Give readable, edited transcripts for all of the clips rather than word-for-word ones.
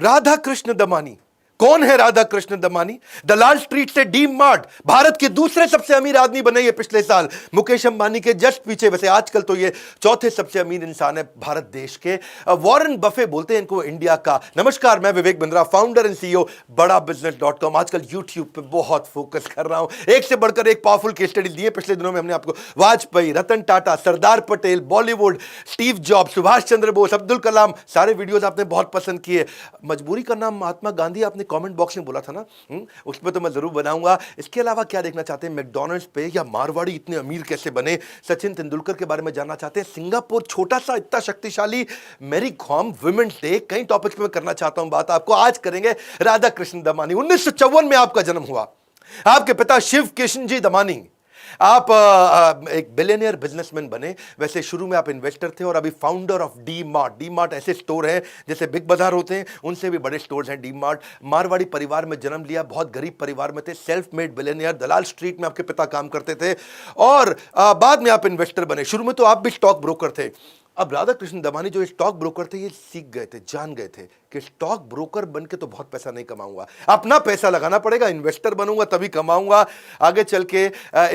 राधा कृष्ण दमानी। कौन है राधा कृष्ण दमानी? दलाल स्ट्रीट से डी मार्ट भारत के दूसरे सबसे अमीर आदमी बने ये पिछले साल, मुकेश अंबानी के जस्ट पीछे। वैसे आजकल तो ये चौथे सबसे अमीर इंसान है भारत देश के। वॉरेन बफे बोलते हैं इनको इंडिया का। नमस्कार, मैं Vivek Bindra, founder and CEO बड़ा बिजनेस.com। आजकल यूट्यूब पे बहुत फोकस कर रहा हूं, एक से बढ़कर एक पावरफुल केस स्टडी दिए पिछले दिनों में हमने आपको। वाजपेयी, रतन टाटा, सरदार पटेल, बॉलीवुड, स्टीव जॉब, सुभाष चंद्र बोस, अब्दुल कलाम, सारे वीडियोस आपने बहुत पसंद किए। मजबूरी का नाम महात्मा गांधी आपने कमेंट बॉक्स में बोला था ना, उस पर तो मैं जरूर बनाऊंगा। इसके अलावा क्या देखना चाहते हैं? मैकडॉनल्ड्स पे या मारवाड़ी इतने अमीर कैसे बने? सचिन तेंदुलकर के बारे में जानना चाहते हैं? सिंगापुर छोटा सा इतना शक्तिशाली? मैरी कॉम, वुमेन्स डे, कई टॉपिक्स पे मैं करना चाहता हूं बात। आपको आज करेंगे राधा कृष्ण दमानी। 1954 में आपका जन्म हुआ। आपके पिता शिव किशन जी दमानी, आप एक बिलियनियर बिजनेसमैन बने। वैसे शुरू में आप इन्वेस्टर थे और अभी founder of D mart. D mart ऐसे स्टोर हैं जैसे बिग बाजार होते हैं, उनसे भी बड़े स्टोर्स हैं डी मार्ट। मारवाड़ी परिवार में जन्म लिया, बहुत गरीब परिवार में थे, सेल्फ मेड बिलियनियर। दलाल स्ट्रीट में आपके पिता काम करते थे और बाद में आप इन्वेस्टर बने। शुरू में तो आप भी स्टॉक ब्रोकर थे। अब राधा कृष्ण दमानी जो स्टॉक ब्रोकर थे, ये सीख गए थे, जान गए थे कि स्टॉक ब्रोकर बन के तो बहुत पैसा नहीं कमाऊंगा, अपना पैसा लगाना पड़ेगा, इन्वेस्टर बनूंगा तभी कमाऊंगा आगे चल के।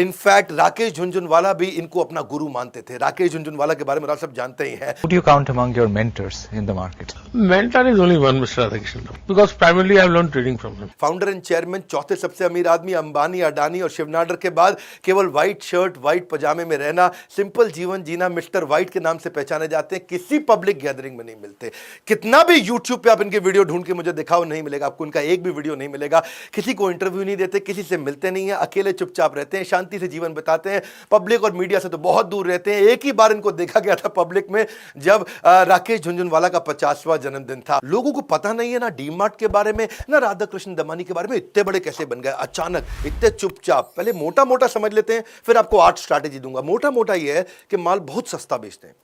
इनफैक्ट राकेश झुनझुनवाला भी इनको अपना गुरु मानते थे। राकेश झुनझुनवाला के बारे में आप सब जानते ही हैं। Who do you count among your mentors in the market? Mentor is only one, Mr. Radhakrishnan, because primarily I have learned trading from him. Founder and chairman, चौथे सबसे अमीर आदमी, अंबानी, अडानी और शिवनाडर के बाद केवल व्हाइट शर्ट, व्हाइट पजामे में रहना, सिंपल जीवन जीना, मिस्टर व्हाइट के नाम से पहचाने जाते हैं। किसी पब्लिक गैदरिंग में नहीं मिलते। कितना भी यूट्यूब पे आप इनके वीडियो ढूंढ के मुझे दिखाओ, नहीं मिलेगा आपको, इनका एक भी वीडियो नहीं मिलेगा। किसी को इंटरव्यू नहीं देते, किसी से मिलते नहीं है, अकेले चुपचाप रहते हैं, शांति से जीवन बिताते हैं। पब्लिक और मीडिया से तो बहुत दूर रहते हैं। एक ही बार इनको देखा गया था पब्लिक में, जब राकेश झुनझुनवाला का 50वां जन्मदिन था। लोगों को पता नहीं है ना डी मार्ट के बारे में, ना राधा कृष्ण दमानी के बारे में। इतने बड़े कैसे बन गए अचानक, इतने चुपचाप? पहले मोटा मोटा समझ लेते हैं, फिर आपको आर्ट स्ट्रैटेजी दूंगा। मोटा मोटा यह है कि माल बहुत सस्ता बेचते हैं।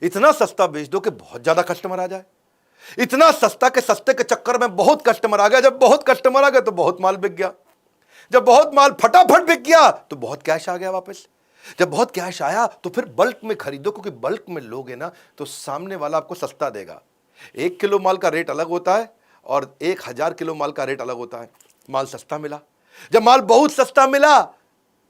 इतना सस्ता बेच दो कि बहुत ज्यादा कस्टमर आ जाए। इतना सस्ता कि सस्ते के चक्कर में बहुत कस्टमर आ गया। जब बहुत कस्टमर आ गए तो बहुत माल बिक गया। जब बहुत माल फटाफट बिक गया तो बहुत कैश आ गया वापस। जब बहुत कैश आया तो फिर बल्क में खरीदो, क्योंकि बल्क में लोगे ना तो सामने वाला आपको सस्ता देगा। 1 किलो माल का रेट अलग होता है और 1000 किलो माल का रेट अलग होता है। माल सस्ता मिला। जब माल बहुत सस्ता मिला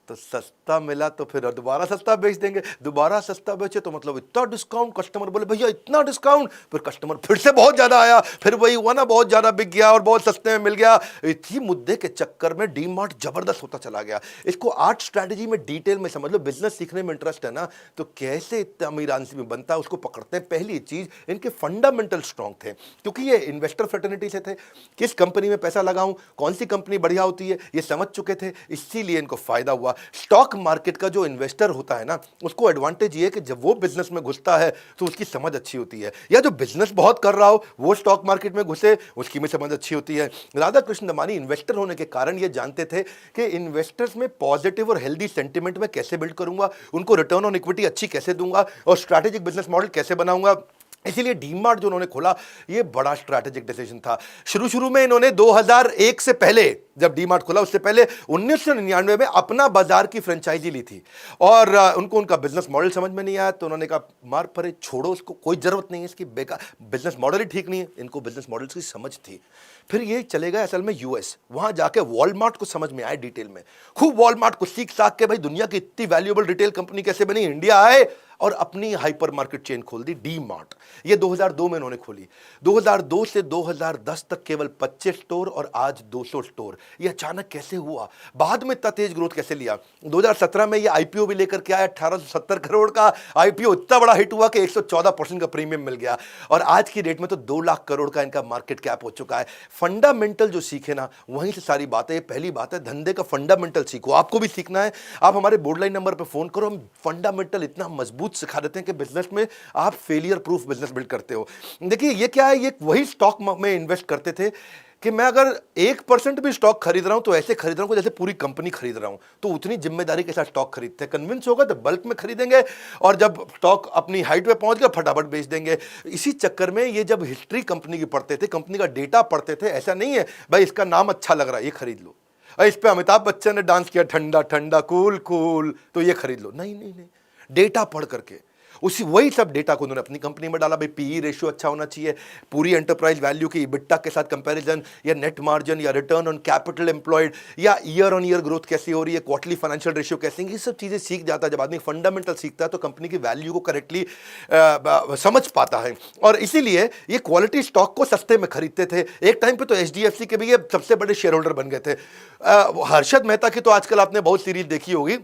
तो सस्ता मिला तो फिर दोबारा सस्ता बेच देंगे। दोबारा सस्ता बेचे तो मतलब इतना डिस्काउंट, कस्टमर बोले भैया इतना डिस्काउंट, फिर कस्टमर फिर से बहुत ज्यादा आया, फिर वही हुआ ना, बहुत ज्यादा बिक गया और बहुत सस्ते में मिल गया। इसी मुद्दे के चक्कर में डी मार्ट जबरदस्त होता चला गया। इसको आर्ट स्ट्रैटेजी में डिटेल में समझ लो। बिजनेस सीखने में इंटरेस्ट है ना, तो कैसे इतना अमीर आदमी बनता है उसको पकड़ते हैं। पहली चीज, इनके फंडामेंटल स्ट्रॉन्ग थे, क्योंकि ये इन्वेस्टर फ्रेटर्निटी से थे। किस कंपनी में पैसा लगाऊं, कौन सी कंपनी बढ़िया होती है, ये समझ चुके थे, इसीलिए इनको फायदा हुआ। स्टॉक मार्केट का जो इन्वेस्टर होता है ना, उसको एडवांटेज ये है कि जब वो बिजनेस में घुसता है तो उसकी समझ अच्छी होती है, या जो बिजनेस बहुत कर रहा हो वो स्टॉक मार्केट में घुसे, उसकी भी समझ अच्छी होती है। राधा कृष्ण दमानी इन्वेस्टर होने के कारण ये जानते थे कि इन्वेस्टर्स में पॉजिटिव और हेल्दी सेंटिमेंट में कैसे बिल्ड करूंगा, उनको रिटर्न ऑन इक्विटी अच्छी कैसे दूंगा और स्ट्रैटेजिक बिजनेस मॉडल कैसे बनाऊंगा। इसीलिए डी मार्ट जो उन्होंने खोला, ये बड़ा स्ट्रैटेजिक डिसीजन था। शुरू में इन्होंने 2001 से पहले, जब डी मार्ट खोला उससे पहले 1999 में अपना बाजार की फ्रेंचाइजी ली थी और उनको उनका बिजनेस मॉडल समझ में नहीं आया, तो उन्होंने कहा मार परे, छोड़ो उसको, कोई जरूरत नहीं है इसकी, बेकार, बिजनेस मॉडल ही ठीक नहीं है। इनको बिजनेस मॉडल की समझ थी। फिर ये चले गए असल में यूएस, वहां जाके वॉलमार्ट को समझ में आए डिटेल में, खूब वॉलमार्ट को सीख साख के भाई दुनिया की इतनी वैल्यूएबल रिटेल कंपनी कैसे बनी। इंडिया आए और अपनी हाइपर मार्केट चेन खोल दी, डी मार्ट। ये 2002 में उन्होंने खोली। 2002 से 2010 तक केवल 25 स्टोर और आज 200 स्टोर। ये अचानक कैसे हुआ, बाद में इतना तेज ग्रोथ कैसे लिया? 2017 में ये आईपीओ भी लेकर के आया, 1870 करोड़ का आईपीओ। इतना बड़ा हिट हुआ कि 114% का प्रीमियम मिल गया और आज की डेट में तो 2 लाख करोड़ का इनका मार्केट कैप हो चुका है। फंडामेंटल जो सीखे ना, वहीं से सारी बातें। पहली बात है, धंधे का फंडामेंटल सीखो। आपको भी सीखना है, आप हमारे बोर्डलाइन नंबर पर फोन करो, हम फंडामेंटल इतना मजबूत सिखा देते हैं कि बिजनेस में आप फेलियर प्रूफ बिजनेस बिल्ड करते हो। देखिए ये क्या है, ये वही स्टॉक में इन्वेस्ट करते थे कि मैं अगर 1% भी स्टॉक खरीद रहा हूं तो ऐसे खरीद रहा हूं जैसे पूरी कंपनी खरीद रहा हूं, तो उतनी जिम्मेदारी के साथ स्टॉक खरीदते हैं। कन्विंस होगा तो बल्क में खरीदेंगे और जब स्टॉक अपनी हाइट पे पहुंच गया फटाफट बेच देंगे। इसी चक्कर में ये जब हिस्ट्री कंपनी की पढ़ते थे, कंपनी का डेटा पढ़ते थे, ऐसा नहीं है भाई इसका नाम अच्छा लग रहा है ये खरीद लो, इस पे अमिताभ बच्चन ने डांस किया ठंडा ठंडा कूल कूल तो ये खरीद लो, नहीं नहीं नहीं, डेटा पढ़ करके। उसी वही सब डेटा को उन्होंने अपनी कंपनी में डाला। भाई पीई रेशियो अच्छा होना चाहिए, पूरी एंटरप्राइज वैल्यू की इबिट्टा के साथ कंपैरिजन, या नेट मार्जिन, या रिटर्न ऑन कैपिटल एम्प्लॉयड, या ईयर ऑन ईयर ग्रोथ कैसी हो रही है, क्वार्टरली फाइनेंशियल रेशियो कैसे, ये सब चीज़ें सीख जाता है। जब आदमी फंडामेंटल सीखता है तो कंपनी की वैल्यू को करेक्टली समझ पाता है। और इसीलिए ये क्वालिटी स्टॉक को सस्ते में खरीदते थे। एक टाइम पे तो एचडीएफसी के भी ये सबसे बड़े शेयर होल्डर बन गए थे। हर्षद मेहता की तो आजकल आपने बहुत सीरीज देखी होगी।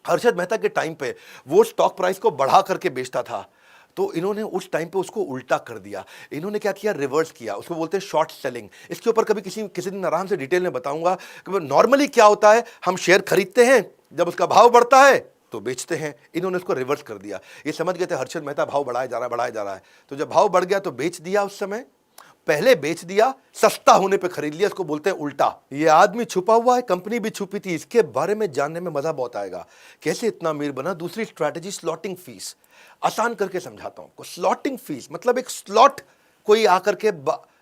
हर्षद मेहता के टाइम पे वो स्टॉक प्राइस को बढ़ा करके बेचता था, तो इन्होंने उस टाइम पे उसको उल्टा कर दिया। इन्होंने क्या किया, रिवर्स किया। उसको बोलते हैं शॉर्ट सेलिंग। इसके ऊपर कभी किसी दिन आराम से डिटेल में बताऊंगा कि नॉर्मली क्या होता है। हम शेयर खरीदते हैं, जब उसका भाव बढ़ता है तो बेचते हैं। इन्होंने उसको रिवर्स कर दिया। ये समझ गए थे हर्षद मेहता भाव बढ़ाया जा रहा है, तो जब भाव बढ़ गया तो बेच दिया। उस समय पहले बेच दिया, सस्ता होने पे खरीद लिया। इसको बोलते हैं उल्टा। ये आदमी छुपा हुआ है, कंपनी भी छुपी थी। इसके बारे में जानने में मजा बहुत आएगा, कैसे इतना अमीर बना। दूसरी स्ट्रैटेजी स्लॉटिंग फीस। आसान करके समझाता हूं। स्लॉटिंग फीस मतलब एक स्लॉट कोई आकर के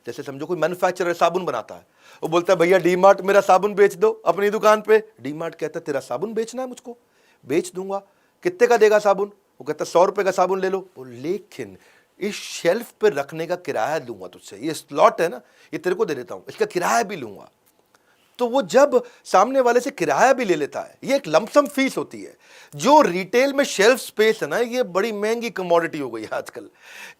जैसे समझो कोई मैन्युफैक्चरर साबुन बनाता है, वो बोलता है भैया डीमार्ट मेरा साबुन बेच दो अपनी दुकान पे। डीमार्ट कहता है तेरा साबुन बेचना है, मुझको बेच दूंगा। कितने का देगा साबुन? वो कहता है 100 रुपए का साबुन ले लो। लेकिन इस शेल्फ पे रखने का किराया लूंगा तुझसे, ये स्लॉट है ना, ये तेरे को दे देता हूं, इसका किराया भी लूंगा। तो वो जब सामने वाले से किराया भी ले लेता है, ये एक लमसम फीस होती है। जो रिटेल में शेल्फ स्पेस है ना, ये बड़ी महंगी कमोडिटी हो गई है आजकल,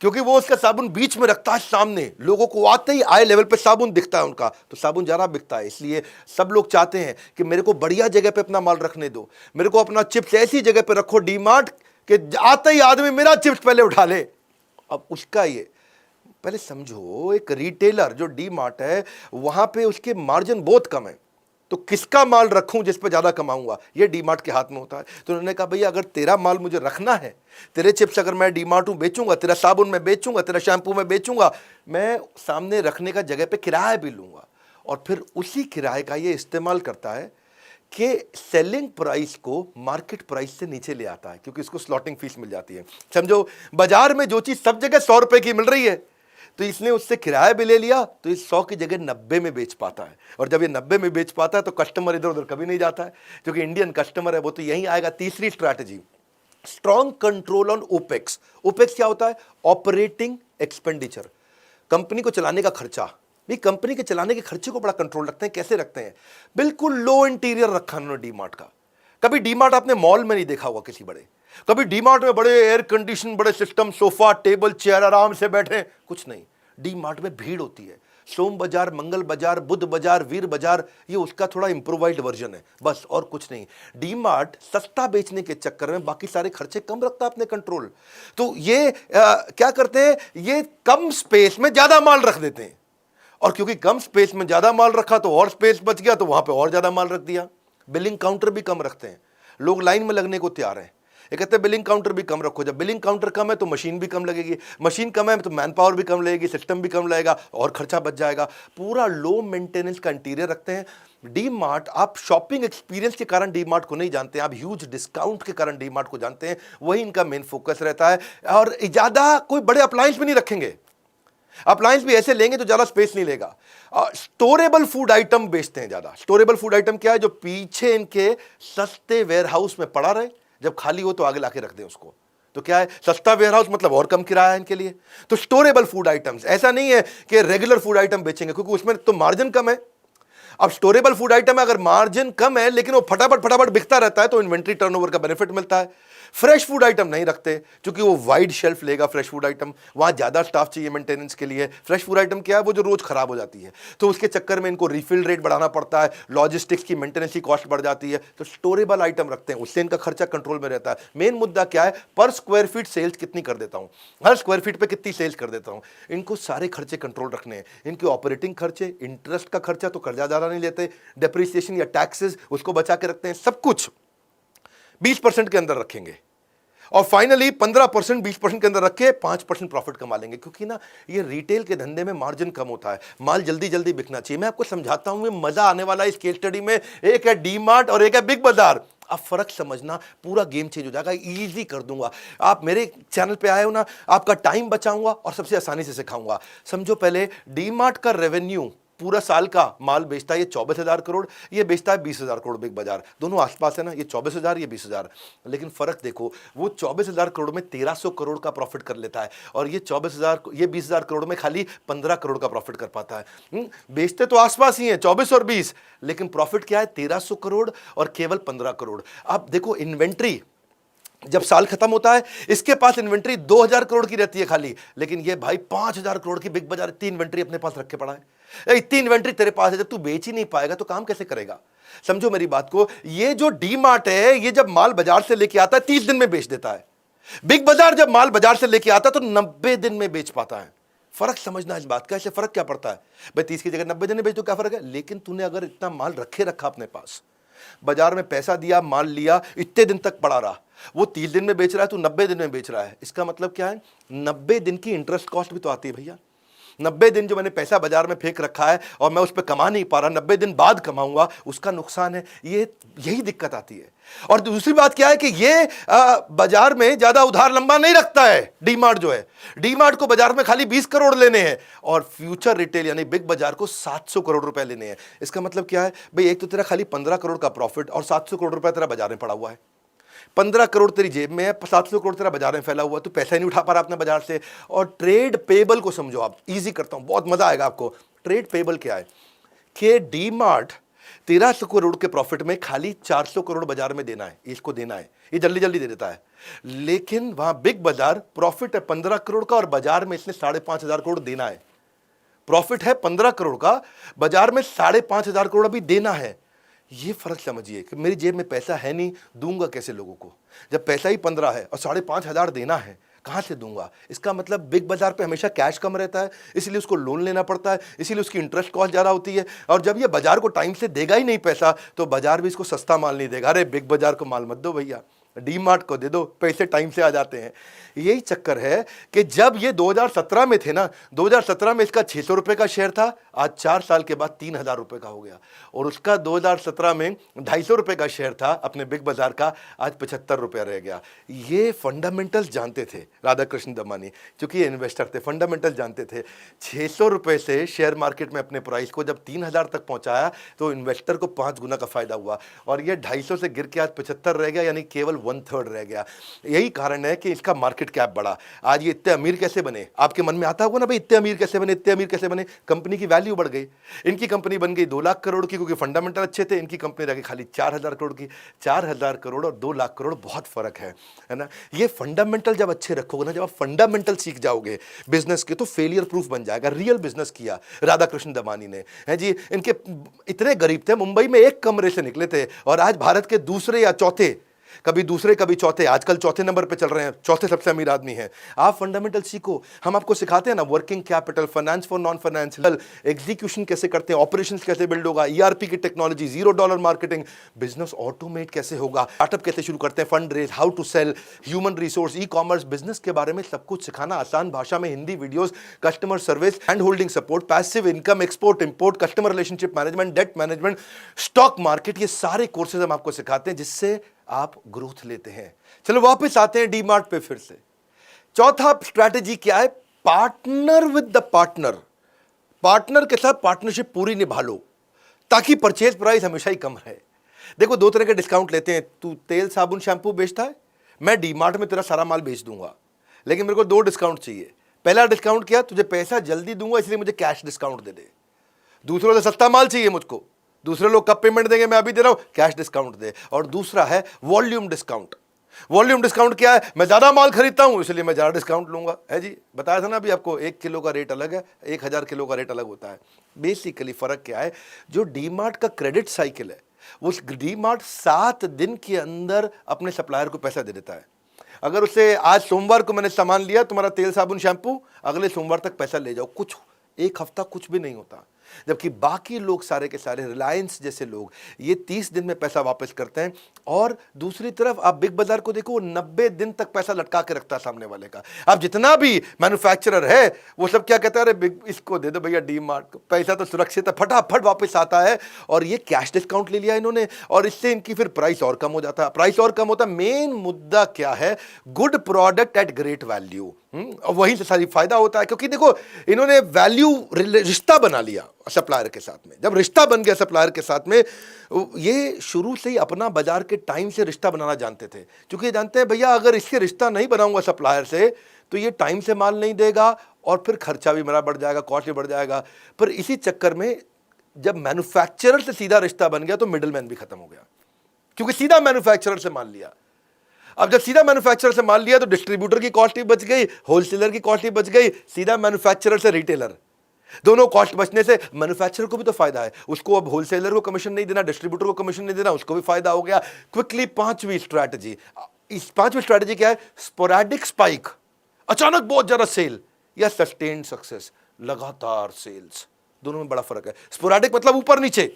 क्योंकि वो उसका साबुन बीच में रखता है सामने, लोगों को आते ही आई लेवल पे साबुन दिखता है उनका, तो साबुन ज्यादा बिकता है। इसलिए सब लोग चाहते हैं कि मेरे को बढ़िया जगह पे अपना माल रखने दो, मेरे को अपना चिप्स ऐसी जगह पे रखो डीमार्ट के आते ही आदमी मेरा चिप्स पहले उठा ले। अब उसका ये पहले समझो, एक रिटेलर जो डी मार्ट है वहां पे उसके मार्जिन बहुत कम है, तो किसका माल रखूं जिस पे ज्यादा कमाऊंगा, ये डी मार्ट के हाथ में होता है। तो उन्होंने कहा भैया अगर तेरा माल मुझे रखना है, तेरे चिप्स अगर मैं डी मार्ट बेचूंगा, तेरा साबुन में बेचूंगा, तेरा शैम्पू में बेचूंगा, मैं सामने रखने का जगह पे किराया भी लूंगा। और फिर उसी किराए का ये इस्तेमाल करता है कि सेलिंग प्राइस को मार्केट प्राइस से नीचे ले आता है, क्योंकि इसको स्लॉटिंग फीस मिल जाती है। समझो बाजार में जो चीज सब जगह 100 रुपए की मिल रही है, तो इसने उससे किराया भी ले लिया, तो इस 100 की जगह 90 में बेच पाता है। और जब ये 90 में बेच पाता है तो कस्टमर इधर उधर कभी नहीं जाता है, क्योंकि इंडियन कस्टमर है वो तो यहीं आएगा। तीसरी strategy, strong control on opex. Opex क्या होता है? ऑपरेटिंग एक्सपेंडिचर, कंपनी को चलाने का खर्चा। भी कंपनी के चलाने के खर्चे को बड़ा कंट्रोल रखते हैं। कैसे रखते हैं? बिल्कुल लो इंटीरियर रखा उन्होंने डीमार्ट का। कभी डीमार्ट आपने मॉल में नहीं देखा होगा किसी बड़े, कभी डीमार्ट में बड़े एयर कंडीशन, बड़े सिस्टम, सोफा टेबल चेयर आराम से बैठे, कुछ नहीं। डीमार्ट में भीड़ होती है। सोम बाजार, मंगल बाजार, बुध बाजार, वीर बाजार, ये उसका थोड़ा इंप्रोवाइज्ड वर्जन है, बस और कुछ नहीं। डीमार्ट सस्ता बेचने के चक्कर में बाकी सारे खर्चे कम रखता है अपने कंट्रोल। तो ये क्या करते हैं, ये कम स्पेस में ज्यादा माल रख देते हैं, और क्योंकि कम स्पेस में ज्यादा माल रखा तो और स्पेस बच गया, तो वहां पे और ज्यादा माल रख दिया। बिलिंग काउंटर भी कम रखते हैं, लोग लाइन में लगने को तैयार हैं। ये कहते हैं बिलिंग काउंटर भी कम रखो। जब बिलिंग काउंटर कम है तो मशीन भी कम लगेगी, मशीन कम है तो मैन पावर भी कम लगेगी, सिस्टम भी कम लगेगा और खर्चा बच जाएगा। पूरा लो मेंटेनेंस का इंटीरियर रखते हैं। डी मार्ट, आप शॉपिंग एक्सपीरियंस के कारण डी मार्ट को नहीं जानते, आप ह्यूज डिस्काउंट के कारण डी मार्ट को जानते हैं। वही इनका मेन फोकस रहता है। और ज्यादा कोई बड़े अप्लायंस भी नहीं रखेंगे, अप्लायंस भी ऐसे लेंगे तो ज्यादा स्पेस नहीं लेगा। स्टोरेबल फूड आइटम बेचते हैं ज्यादा। स्टोरेबल फूड आइटम क्या है? जो पीछे इनके सस्ते वेयरहाउस में पड़ा रहे, जब खाली हो तो आगे लाके रख दें उसको। तो क्या है, सस्ता वेयरहाउस मतलब और कम किराया है इनके लिए। तो स्टोरेबल फूड आइटम्स, ऐसा नहीं है कि रेगुलर फूड आइटम बेचेंगे, क्योंकि उसमें तो मार्जिन कम है। अब स्टोरेबल फूड आइटम है, अगर मार्जिन कम है लेकिन वो फटाफट बिकता रहता है, तो इन्वेंट्री टर्नओवर का बेनिफिट मिलता है। फ्रेश फूड आइटम नहीं रखते, क्योंकि वो वाइड शेल्फ लेगा फ्रेश फूड आइटम, वहां ज्यादा स्टाफ चाहिए मेंटेनेंस के लिए। फ्रेश फूड आइटम क्या है? वो जो रोज खराब हो जाती है, तो उसके चक्कर में इनको रिफिल रेट बढ़ाना पड़ता है, लॉजिस्टिक्स की मेंटेनेंस की कॉस्ट बढ़ जाती है। तो स्टोरेबल आइटम रखते हैं, उससे इनका खर्चा कंट्रोल में रहता है। मेन मुद्दा क्या है? पर स्क्वायर फीट सेल्स कितनी कर देता हूं, हर स्क्वायर फीट पे कितनी सेल्स कर देता हूं। इनको सारे खर्चे कंट्रोल रखने हैं। इनके ऑपरेटिंग खर्चे, इंटरेस्ट का खर्चा तो कर्जा ज्यादा नहीं लेते, डेप्रिसिएशन या टैक्सेस उसको बचा के रखते हैं। सब कुछ 20% के अंदर रखेंगे, और फाइनली 15% 20% के अंदर रख के 5% प्रॉफिट कमा लेंगे। क्योंकि ना ये रिटेल के धंधे में मार्जिन कम होता है, माल जल्दी जल्दी बिकना चाहिए। मैं आपको समझाता हूं, मजा आने वाला है इस केस स्टडी में। एक है डी मार्ट और एक है बिग बाजार। अब फर्क समझना, पूरा गेम चेंज हो जाएगा। इजी कर दूंगा। आप मेरे चैनल पे आए हो ना, आपका टाइम बचाऊंगा और सबसे आसानी से सिखाऊंगा। समझो, पहले डी मार्ट का रेवेन्यू पूरा साल का माल बेचता है ये 24,000 करोड़, ये बेचता है 20,000 करोड़ बिग बाजार, दोनों आसपास है ना, ये 24,000 ये 20,000, लेकिन फर्क देखो, वो 24,000 करोड़ में 1300 करोड़ का प्रॉफिट कर लेता है और ये 20,000 करोड़ में खाली 15 करोड़ का प्रॉफिट कर पाता है। बेचते तो आसपास ही है 24 और 20, लेकिन प्रॉफिट क्या है 1300 करोड़ और केवल 15 करोड़। अब देखो इन्वेंट्री जब साल खत्म होता है इसके पास इन्वेंट्री 2000 करोड़ की रहती है खाली, लेकिन ये भाई 5000 करोड़ की बिग बाजार इतनी इन्वेंट्री अपने पास रख के पड़ा है। इतनी इन्वेंट्री तेरे पास है, जब तू बेच ही नहीं पाएगा तो काम कैसे करेगा? समझो मेरी बात को, ये जो डी मार्ट है ये जब माल बाजार से लेके आता है 30 दिन में बेच देता है। बिग बाजार जब माल बाजार से लेके आता है तो 90 दिन में बेच पाता है। फर्क समझना इस बात का, ऐसे फर्क क्या पड़ता है भाई, 30 की जगह 90 दिन में बेच तो क्या फर्क है? लेकिन तूने अगर इतना माल रखा अपने पास, बाजार में पैसा दिया, माल लिया, इतने दिन तक पड़ा रहा, वो 30 दिन में बेच रहा है, तू 90 दिन में बेच रहा है, इसका मतलब क्या है? 90 दिन की इंटरेस्ट कॉस्ट भी तो आती है भैया। 90 दिन जो मैंने पैसा बाजार में फेंक रखा है और मैं उस पर कमा नहीं पा रहा, 90 दिन बाद कमाऊंगा, उसका नुकसान है। यही दिक्कत आती है। और दूसरी बात क्या है कि ये बाजार में ज्यादा उधार लंबा नहीं रखता है। डी मार्ट जो है, डी मार्ट को बाजार में खाली 20 करोड़ लेने हैं और फ्यूचर रिटेल यानी बिग बाजार को 700 करोड़ रुपए लेने हैं। इसका मतलब क्या है भाई, एक तो तेरा खाली 15 करोड़ का प्रॉफिट और 700 करोड़ रुपए तेरा बाजार में पड़ा हुआ है। 15 करोड़ तेरी जेब में है, 700 करोड़ तेरा बाजार में फैला हुआ, तो पैसा ही नहीं उठा पा रहा अपने बाजार से। और ट्रेड पेबल को समझो आप, इजी करता हूं, बहुत मजा आएगा आपको। ट्रेड पेबल क्या है कि डी मार्ट 1300 करोड़ के प्रॉफिट में खाली 400 करोड़ बाजार में देना है, इसको देना है, ये जल्दी जल्दी दे देता है। लेकिन वहां बिग बाजार प्रॉफिट है 15 करोड़ का और बाजार में इसने 5,500 करोड़ देना है। प्रॉफिट है 15 करोड़ का, बाजार में 5,500 करोड़ अभी देना है। ये फर्क समझिए कि मेरी जेब में पैसा है नहीं, दूंगा कैसे लोगों को? जब पैसा ही 15 है और 5,500 देना है, कहां से दूंगा? इसका मतलब बिग बाजार पे हमेशा कैश कम रहता है, इसलिए उसको लोन लेना पड़ता है, इसीलिए उसकी इंटरेस्ट कॉस्ट ज्यादा होती है। और जब ये बाजार को टाइम से देगा ही नहीं पैसा, तो बाजार भी इसको सस्ता माल नहीं देगा। अरे बिग बाजार को माल मत दो भैया, डी मार्ट को दे दो, पैसे टाइम से आ जाते हैं। यही चक्कर है कि जब ये 2017 में थे ना, 2017 में इसका 600 रुपए का शेयर था, आज 4 साल के बाद 3,000 रुपए का हो गया। और उसका 2017 में 250 रुपए का शेयर था अपने बिग बाजार का, आज 75 रुपया रह गया। ये फंडामेंटल्स जानते थे राधाकृष्ण दमानी, क्योंकि ये इन्वेस्टर थे, फंडामेंटल जानते थे। 600 रुपए से शेयर मार्केट में अपने प्राइस को जब 3,000 तक पहुंचाया तो इन्वेस्टर को 5 गुना का फायदा हुआ। और ये 250 से गिर के आज 75 रह गया, यानी केवल 1/3 रह गया। यही कारण है कि इसका मार्केट कैप बढ़ा। आज ये इतने अमीर कैसे बने? आपके मन में आता होगा ना भाई, इतने अमीर कैसे बने, इतने अमीर कैसे बने? कंपनी की वैल्यू बढ़ गई। इनकी कंपनी बन गई 2 लाख करोड़ की, क्योंकि फंडामेंटल अच्छे थे। इनकी कंपनी रह गई खाली 4,000 करोड़ की। 4,000 करोड़ और 2 लाख करोड़ बहुत फर्क है ना? ये फंडामेंटल जब अच्छे रखोगे ना, जब आप फंडामेंटल सीख जाओगे बिजनेस के, तो फेलियर प्रूफ बन जाएगा। रियल बिजनेस किया राधाकृष्ण दमानी ने, है जी। इनके इतने गरीब थे, मुंबई में एक कमरे से निकले थे और आज भारत के दूसरे या चौथे, कभी दूसरे कभी चौथे, आजकल चौथे नंबर पे चल रहे हैं, चौथे सबसे अमीर आदमी हैं। आप फंडामेंटल सीखो, हम आपको सिखाते हैं ना, working capital, finance for non financial, execution कैसे करते हैं, ऑपरेशंस कैसे बिल्ड होगा, ईआरपी की टेक्नोलॉजी, $0 मार्केटिंग, बिजनेस ऑटोमेट कैसे होगा, स्टार्टअप कैसे शुरू करते हैं, fund raise, how to sell, human resource, e commerce, business के बारे में सब कुछ सिखाना, आसान भाषा में, Hindi videos, customer service, hand holding support, passive income, export import, customer relationship management, debt management, stock market, ये सारे कोर्सेज हम आपको सिखाते हैं जिससे आप ग्रोथ लेते हैं। चलो वापस आते हैं डी मार्ट पे फिर से। चौथा स्ट्रैटेजी क्या है? Partner with the partner. Partner के साथ पार्टनरशिप पूरी निभा लो ताकि परचेज प्राइस हमेशा ही कम रहे। देखो 2 तरह के डिस्काउंट लेते हैं। तू तेल साबुन शैंपू बेचता है, मैं डी मार्ट में तेरा सारा माल बेच दूंगा, लेकिन मेरे को 2 डिस्काउंट चाहिए। पहला डिस्काउंट क्या? तुझे पैसा जल्दी दूंगा इसलिए मुझे कैश डिस्काउंट दे दे। दूसरों से सस्ता माल चाहिए मुझको, दूसरे लोग कब पेमेंट देंगे, मैं अभी दे रहा हूं, कैश डिस्काउंट दे। और दूसरा है वॉल्यूम डिस्काउंट। वॉल्यूम डिस्काउंट क्या है? मैं ज्यादा माल खरीदता हूं इसलिए मैं ज्यादा डिस्काउंट लूंगा, है जी। बताया था ना अभी आपको, 1 किलो का रेट अलग है, 1,000 किलो का रेट अलग होता है। बेसिकली फर्क क्या है? जो डी मार्ट का क्रेडिट साइकिल है, उस डी मार्ट 7 दिन के अंदर अपने सप्लायर को पैसा दे देता है। अगर उससे आज सोमवार को मैंने सामान लिया, तुम्हारा तेल साबुन शैंपू, अगले सोमवार तक पैसा ले जाओ। कुछ 1 हफ्ता कुछ भी नहीं होता। जबकि बाकी लोग सारे के सारे, रिलायंस जैसे लोग, ये 30 दिन में पैसा वापस करते हैं। और दूसरी तरफ आप बिग बाजार को देखो, 90 दिन तक पैसा लटका के रखता है सामने वाले का। अब जितना भी मैन्युफैक्चरर है वो सब क्या कहता है? अरे इसको दे दो भैया डी मार्ट को, पैसा तो सुरक्षित है, फटाफट वापस आता है। और ये कैश डिस्काउंट ले लिया इन्होंने, और इससे इनकी फिर प्राइस और कम हो जाता है। प्राइस और कम होता है। मेन मुद्दा क्या है? Good product at great value. और वहीं से सारी फायदा होता है, क्योंकि देखो इन्होंने वैल्यू रिश्ता बना लिया सप्लायर के साथ में। जब रिश्ता बन गया सप्लायर के साथ में, ये शुरू से ही अपना बाजार के टाइम से रिश्ता बनाना जानते थे, क्योंकि ये जानते हैं भैया अगर इससे रिश्ता नहीं बनाऊंगा सप्लायर से तो ये टाइम से माल नहीं देगा और फिर खर्चा भी मेरा बढ़ जाएगा, कॉस्ट भी बढ़ जाएगा। पर इसी चक्कर में जब मैन्युफैक्चरर से सीधा रिश्ता बन गया तो मिडलमैन भी खत्म हो गया, क्योंकि सीधा मैन्युफैक्चरर से माल लिया। अब जब सीधा मैन्युफैक्चरर से माल लिया तो डिस्ट्रीब्यूटर की कॉस्ट भी बच गई, होलसेलर की कॉस्ट भी बच गई, सीधा मैन्युफैक्चरर से रिटेलर, दोनों कॉस्ट बचने से मैन्युफैक्चरर को भी तो फायदा है। उसको अब होलसेलर को कमीशन नहीं देना, डिस्ट्रीब्यूटर को कमीशन नहीं देना, उसको भी फायदा हो गया। क्विकली पांचवी स्ट्रैटेजी, इस पांचवी स्ट्रैटेजी क्या है? स्पोरैडिक स्पाइक, अचानक बहुत ज्यादा सेल, या सस्टेन्ड सक्सेस, लगातार सेल्स। दोनों में बड़ा फर्क है। स्पोरैडिक मतलब ऊपर नीचे,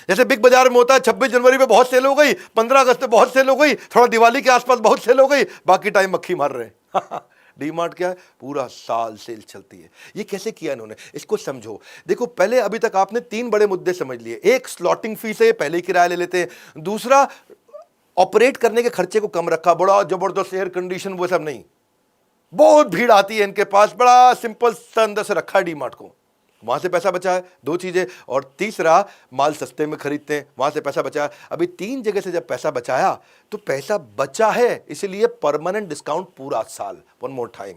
जैसे बिग बाजार में होता है 26 जनवरी पे बहुत सेल हो गई, 15 अगस्त पे बहुत सेल हो गई, थोड़ा दिवाली के आसपास बहुत सेल हो गई, बाकी टाइम मक्खी मार रहे हैं। डीमार्ट क्या है? पूरा साल सेल चलती है। ये कैसे किया इन्होंने, इसको समझो। देखो पहले अभी तक आपने 3 बड़े मुद्दे समझ लिए। एक, स्लॉटिंग फीस है, पहले ही किराया ले लेते हैं। दूसरा, ऑपरेट करने के खर्चे को कम रखा, बड़ा जबरदस्त एयर कंडीशन वो सब नहीं, बहुत भीड़ आती है इनके पास, बड़ा सिंपल सा अंदर से रखा है डीमार्ट को, वहां से पैसा बचा है। 2 चीजें। और तीसरा, माल सस्ते में खरीदते हैं, वहां से पैसा बचा है। अभी 3 जगह से जब पैसा बचाया तो पैसा बचा है, इसलिए परमानेंट डिस्काउंट पूरा साल। वन मोर टाइम,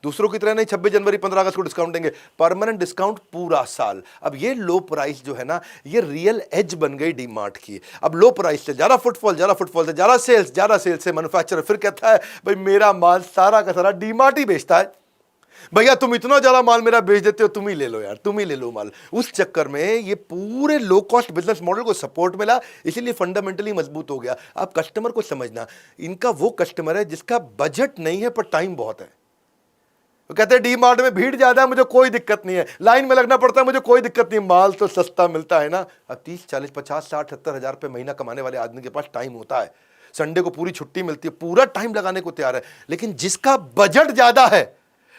दूसरों की तरह नहीं 26 जनवरी 15 अगस्त को डिस्काउंट देंगे, परमानेंट डिस्काउंट पूरा साल। अब ये लो प्राइस जो है ना, ये रियल एज बन गई डीमार्ट की। अब लो प्राइस से ज्यादा फुटफॉल, ज्यादा फुटफॉल से ज्यादा सेल्स, ज्यादा सेल्स से मैन्युफैक्चरर फिर कहता है भाई मेरा माल सारा का सारा डीमार्ट ही बेचता है, भैया तुम इतना ज्यादा माल मेरा बेच देते हो, तुम ही ले लो यार, तुम ही ले लो माल। उस चक्कर में ये पूरे लो कॉस्ट बिजनेस मॉडल को सपोर्ट मिला, इसीलिए फंडामेंटली मजबूत हो गया। अब कस्टमर को समझना, इनका वो कस्टमर है जिसका बजट नहीं है पर टाइम बहुत है। वो कहते हैं डीमार्ट में भीड़ ज्यादा है, मुझे कोई दिक्कत नहीं है, लाइन में लगना पड़ता है, मुझे कोई दिक्कत नहीं, माल तो सस्ता मिलता है ना। अब 30, 40, 50, 60, 70 हजार रुपये महीना कमाने वाले आदमी के पास टाइम होता है, संडे को पूरी छुट्टी मिलती है, पूरा टाइम लगाने को तैयार है। लेकिन जिसका बजट ज्यादा है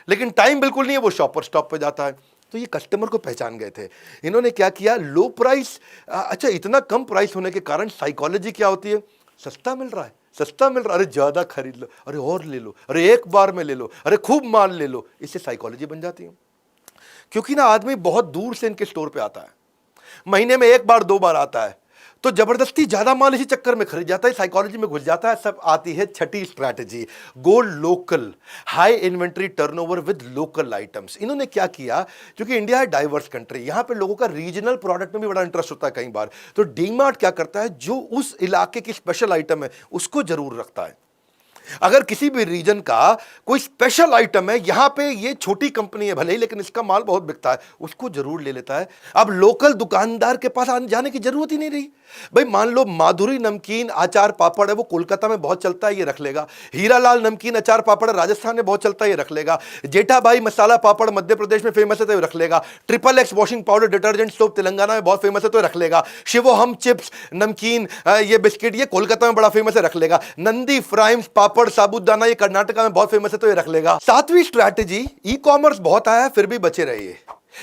लेकिन टाइम बिल्कुल नहीं है, वो शॉपर स्टॉप पे जाता है। तो ये कस्टमर को पहचान गए थे। इन्होंने क्या किया, लो प्राइस, अच्छा इतना कम प्राइस होने के कारण साइकोलॉजी क्या होती है, सस्ता मिल रहा है, सस्ता मिल रहा है, अरे ज्यादा खरीद लो, अरे और ले लो, अरे एक बार में ले लो, अरे खूब माल ले लो। इससे साइकोलॉजी बन जाती है। क्योंकि ना आदमी बहुत दूर से इनके स्टोर पे आता है, महीने में 1 बार 2 बार आता है, तो जबरदस्ती ज्यादा माल इसी चक्कर में खरीद जाता है, साइकोलॉजी में घुस जाता है। सब आती है छठी strategy, go local, high inventory turnover with local items. इन्होंने क्या किया, क्योंकि इंडिया है डाइवर्स कंट्री, यहां पे लोगों का रीजनल प्रोडक्ट में भी बड़ा इंटरेस्ट होता है कई बार, तो डीमार्ट क्या करता है, जो उस इलाके की स्पेशल आइटम है उसको जरूर रखता है। अगर किसी भी रीजन का कोई स्पेशल आइटम है, यहां पे ये छोटी कंपनी है भले ही लेकिन इसका माल बहुत बिकता है, उसको जरूर ले लेता है। अब लोकल दुकानदार के पास आने जाने की जरूरत ही नहीं रही। भाई मान लो माधुरी नमकीन अचार पापड़ है, वो कोलकाता में बहुत चलता है, ये रख लेगा। हीरालाल नमकीन अचार पापड़ राजस्थान में बहुत चलता है, ये रख लेगा। जेठाबाई मसाला पापड़ मध्य प्रदेश में फेमस है, तो ये रख लेगा। XXX washing powder detergent soap Telangana में बहुत फेमस है, तो ये रख लेगा। शिवोहम चिप्स नमकीन ये बिस्किट ये कोलकाता में बड़ा फेमस है, रख लेगा। नंदी फ्राइम्स पापड़ साबुदाना ये कर्नाटका में बहुत फेमस है, तो ये रख लेगा। 7वीं स्ट्रैटेजी, ई कॉमर्स बहुत आया फिर भी बचे रहिए।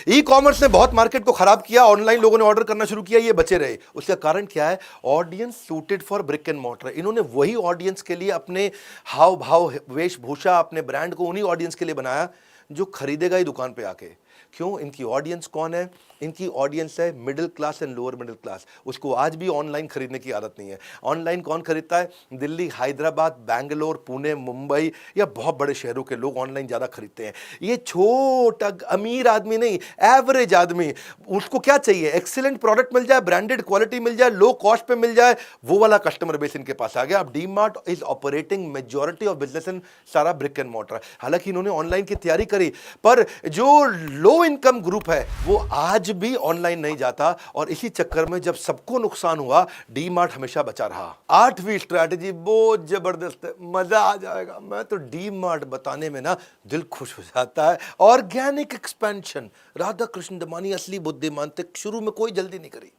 ई कॉमर्स ने बहुत मार्केट को खराब किया, ऑनलाइन लोगों ने ऑर्डर करना शुरू किया, ये बचे रहे। उसका कारण क्या है, audience suited for brick and mortar. इन्होंने वही ऑडियंस के लिए अपने हाव भाव वेशभूषा, अपने ब्रांड को उन्हीं ऑडियंस के लिए बनाया जो खरीदेगा ही दुकान पे आके। क्यों, इनकी ऑडियंस कौन है, इनकी ऑडियंस है middle class and lower middle class. उसको आज भी ऑनलाइन खरीदने की आदत नहीं है। ऑनलाइन कौन खरीदता है, दिल्ली, हैदराबाद, बैंगलोर, पुणे, मुंबई या बहुत बड़े शहरों के लोग ऑनलाइन ज़्यादा खरीदते हैं। ये छोटा अमीर आदमी नहीं, एवरेज आदमी, उसको क्या चाहिए, एक्सीलेंट प्रोडक्ट मिल जाए, ब्रांडेड क्वालिटी मिल जाए, लो कॉस्ट पे मिल जाए, वो वाला कस्टमर बेस इनके पास आ गया। अब DMart is operating majority of business in सारा ब्रिक एंड मॉर्टर। हालांकि इन्होंने ऑनलाइन की तैयारी करी, पर जो लो इनकम ग्रुप है वो आज भी ऑनलाइन नहीं जाता, और इसी चक्कर में जब सबको नुकसान हुआ, डीमार्ट हमेशा बचा रहा। 8वीं स्ट्रैटेजी बहुत जबरदस्त है, मजा आ जाएगा। मैं तो डीमार्ट बताने में ना दिल खुश हो जाता है। ऑर्गेनिक एक्सपेंशन, राधा कृष्ण दमानी असली बुद्धिमान थे, शुरू में कोई जल्दी नहीं करी,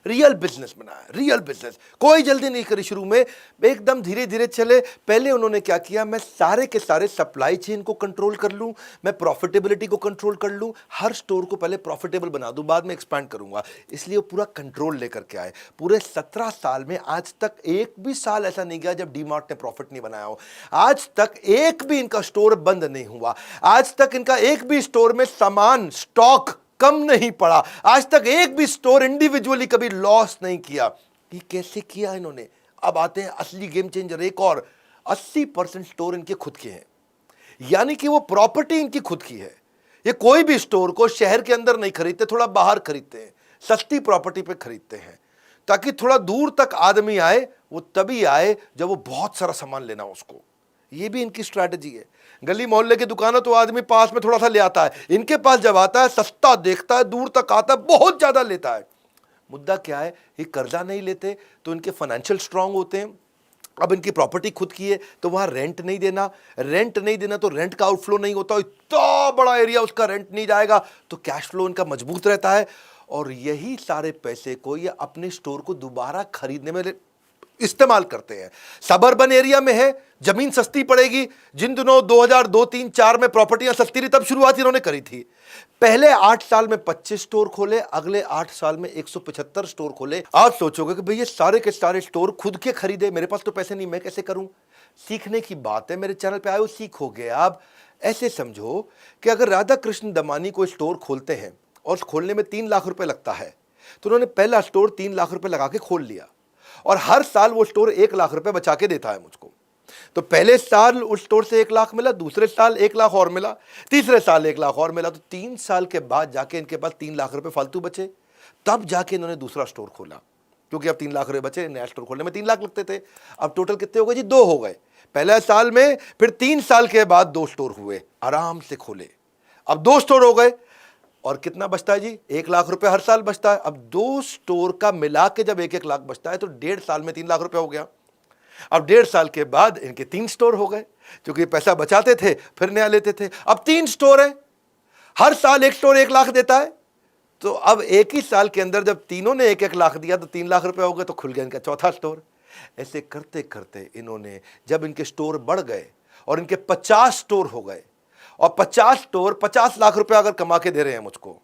रियल बिजनेस बनाया, रियल बिजनेस। कोई जल्दी नहीं करी शुरू में, एकदम धीरे धीरे चले। पहले उन्होंने क्या किया, मैं सारे के सारे सप्लाई चेन को कंट्रोल कर लूं, मैं प्रॉफिटेबिलिटी को कंट्रोल कर लूं, हर स्टोर को पहले प्रॉफिटेबल बना दूं, बाद में एक्सपैंड करूंगा। इसलिए वो पूरा कंट्रोल लेकर के आए। पूरे 17 साल में आज तक एक भी साल ऐसा नहीं गया जब डीमार्ट ने प्रॉफिट नहीं बनाया हो। आज तक एक भी इनका स्टोर बंद नहीं हुआ। आज तक इनका एक भी स्टोर में सामान स्टॉक कम नहीं पड़ा। आज तक एक भी स्टोर इंडिविजुअली कभी लॉस नहीं किया। ये कैसे किया इन्होंने? अब आते हैं असली गेम चेंजर। एक और 80% स्टोर इनके खुद के हैं, यानी कि वो प्रॉपर्टी इनकी खुद की है। ये कोई भी स्टोर को शहर के अंदर नहीं खरीदते, थोड़ा बाहर खरीदते हैं, सस्ती प्रॉपर्टी पे खरीदते हैं, ताकि थोड़ा दूर तक आदमी आए। वो तभी आए जब वो बहुत सारा सामान लेना हो उसको। ये भी इनकी स्ट्रैटेजी है। गली मोहल्ले की दुकान है तो आदमी पास में थोड़ा सा ले आता है, इनके पास जब आता है सस्ता देखता है, दूर तक आता है, बहुत ज्यादा लेता है। मुद्दा क्या है, ये कर्जा नहीं लेते तो इनके फाइनेंशियल स्ट्रांग होते हैं। अब इनकी प्रॉपर्टी खुद की है तो वहां रेंट नहीं देना तो रेंट का आउटफ्लो नहीं होता। इतना बड़ा एरिया उसका रेंट नहीं जाएगा तो कैश फ्लो इनका मजबूत रहता है। और यही सारे पैसे को ये अपने स्टोर को दोबारा खरीदने में इस्तेमाल करते हैं। सबर्बन एरिया में है, जमीन सस्ती पड़ेगी। जिन दिनों 2002, 3, 4 में प्रॉपर्टियां सस्ती थी, तब शुरुआत इन्होंने करी थी। पहले 8 साल में 25 स्टोर खोले, अगले 8 साल में 175 स्टोर खोले। आप सोचोगे कि भाई ये सारे के सारे स्टोर खुद के खरीदे, मेरे पास तो पैसे नहीं, मैं कैसे करूं? सीखने की बात है। मेरे चैनल पे आए हो, सीखोगे आप। ऐसे समझो कि अगर राधा कृष्ण दमानी कोई स्टोर खोलते हैं और खोलने में 3 लाख रुपए लगता है, तो उन्होंने पहला स्टोर 3 लाख रुपए लगा के खोल लिया और हर साल वो स्टोर 1 लाख रुपए बचा के देता है मुझको। तो पहले साल उस स्टोर से 1 लाख मिला, दूसरे साल 1 लाख और मिला, तीसरे साल 1 लाख और मिला। तो 3 साल के बाद जाके इनके पास 3 लाख रुपए फालतू बचे। तब जाके इन्होंने दूसरा स्टोर खोला, क्योंकि अब 3 लाख रुपए बचे। नया स्टोर खोलने में 3 लाख लगते थे। अब टोटल कितने हो गए जी? 2 हो गए पहले साल में। फिर 3 साल के बाद 2 स्टोर हुए, आराम से खोले। अब 2 स्टोर हो गए और कितना बचता है जी? 1 लाख रुपए हर साल बचता है। अब 2 स्टोर का मिला के जब 1-1 लाख बचता है तो 1.5 साल में 3 लाख रुपए हो गया। अब 1.5 साल के बाद इनके 3 स्टोर हो गए, क्योंकि पैसा बचाते थे फिर नया लेते थे। अब 3 स्टोर है, हर साल एक स्टोर 1 लाख देता है। तो अब एक ही साल के अंदर जब तीनों ने 1-1 लाख दिया तो 3 लाख रुपए हो गए, तो खुल गया इनका चौथा स्टोर। ऐसे करते करते इन्होंने, जब इनके स्टोर बढ़ गए और इनके 50 स्टोर हो गए, और 50 स्टोर 50 लाख रुपए अगर कमा के दे रहे हैं मुझको,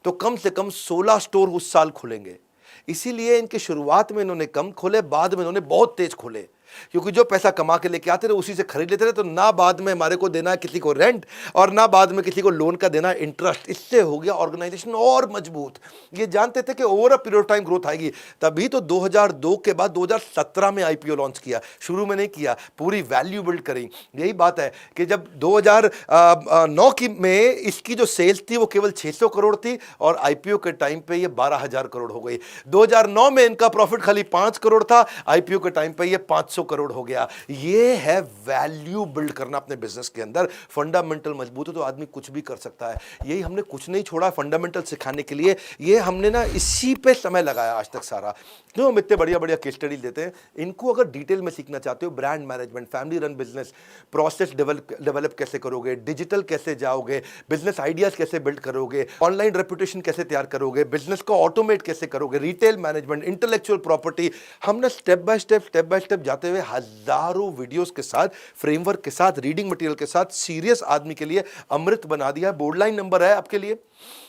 तो कम से कम 16 स्टोर उस साल खुलेंगे। इसीलिए इनके शुरुआत में इन्होंने कम खोले, बाद में इन्होंने बहुत तेज खोले, क्योंकि जो पैसा कमा के लेके आते थे उसी से खरीद लेते थे। तो ना बाद में हमारे को देना है किसी को रेंट, और ना बाद में किसी को लोन का देना इंटरेस्ट। इससे हो गया ऑर्गेनाइजेशन और मजबूत। ये जानते थे कि over a period of time growth आएगी, तभी तो 2002 के बाद 2017 में आईपीओ लॉन्च किया। शुरू में नहीं किया, पूरी वैल्यू बिल्ड करी। यही बात है कि जब 2009 की में इसकी जो सेल्स थी वो केवल 600 करोड़ थी, और आईपीओ के टाइम पे ये 12,000 करोड़ हो गई। 2009 में इनका प्रॉफिट खाली 5 करोड़ था, आईपीओ के टाइम पे ये 500 करोड़ हो गया। ये है वैल्यू बिल्ड करना अपने बिजनेस के अंदर। फंडामेंटल मजबूत है तो आदमी कुछ भी कर सकता है। यही हमने कुछ नहीं छोड़ा फंडामेंटल सिखाने के लिए। ये हमने ना इसी पे समय लगाया आज तक सारा। क्यों हम इतने बढ़िया बढ़िया केस स्टडी देते हैं। इनको अगर डिटेल में सीखना चाहते हो, brand management, family run business, process develop कैसे करोगे, डिजिटल कैसे जाओगे, बिजनेस आइडियाज कैसे बिल्ड करोगे, ऑनलाइन रेपुटेशन कैसे तैयार करोगे, बिजनेस को ऑटोमेट कैसे करोगे, रिटेल मैनेजमेंट, इंटेलेक्चुअल प्रॉपर्टी, हमने स्टेप बाय स्टेप जाते हुए हजारों वीडियोस के साथ, फ्रेमवर्क के साथ, रीडिंग मटेरियल के साथ सीरियस आदमी के लिए अमृत बना दिया। बोर्ड लाइन नंबर है आपके लिए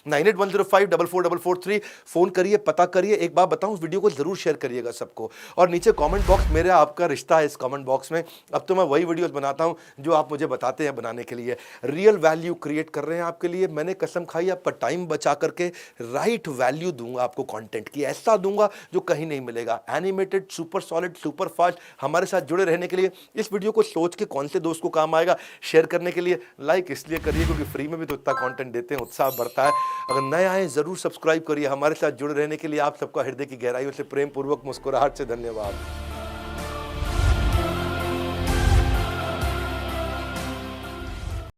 9810544443। फोन करिए, पता करिए। एक बात बताऊं, इस वीडियो को जरूर शेयर करिएगा सबको। और नीचे कमेंट बॉक्स, मेरा आपका रिश्ता है इस कमेंट बॉक्स में। अब तो मैं वही वीडियोस बनाता हूं जो आप मुझे बताते हैं बनाने के लिए। रियल वैल्यू क्रिएट कर रहे हैं आपके लिए। मैंने कसम खाई आपका टाइम बचा करके राइट वैल्यू दूंगा आपको, कंटेंट की ऐसा दूंगा जो कहीं नहीं मिलेगा। Animated, super solid, super fast. हमारे साथ जुड़े रहने के लिए इस वीडियो को सोच के कौन से दोस्त को काम आएगा शेयर करने के लिए लाइक इसलिए करिए क्योंकि फ्री में भी तो इतना कंटेंट देते हैं, उत्साह बढ़ता है। अगर नए आए जरूर सब्सक्राइब करिए। हमारे साथ जुड़े रहने के लिए आप सबका हृदय की गहराइयों से प्रेम पूर्वक मुस्कुराहट से धन्यवाद।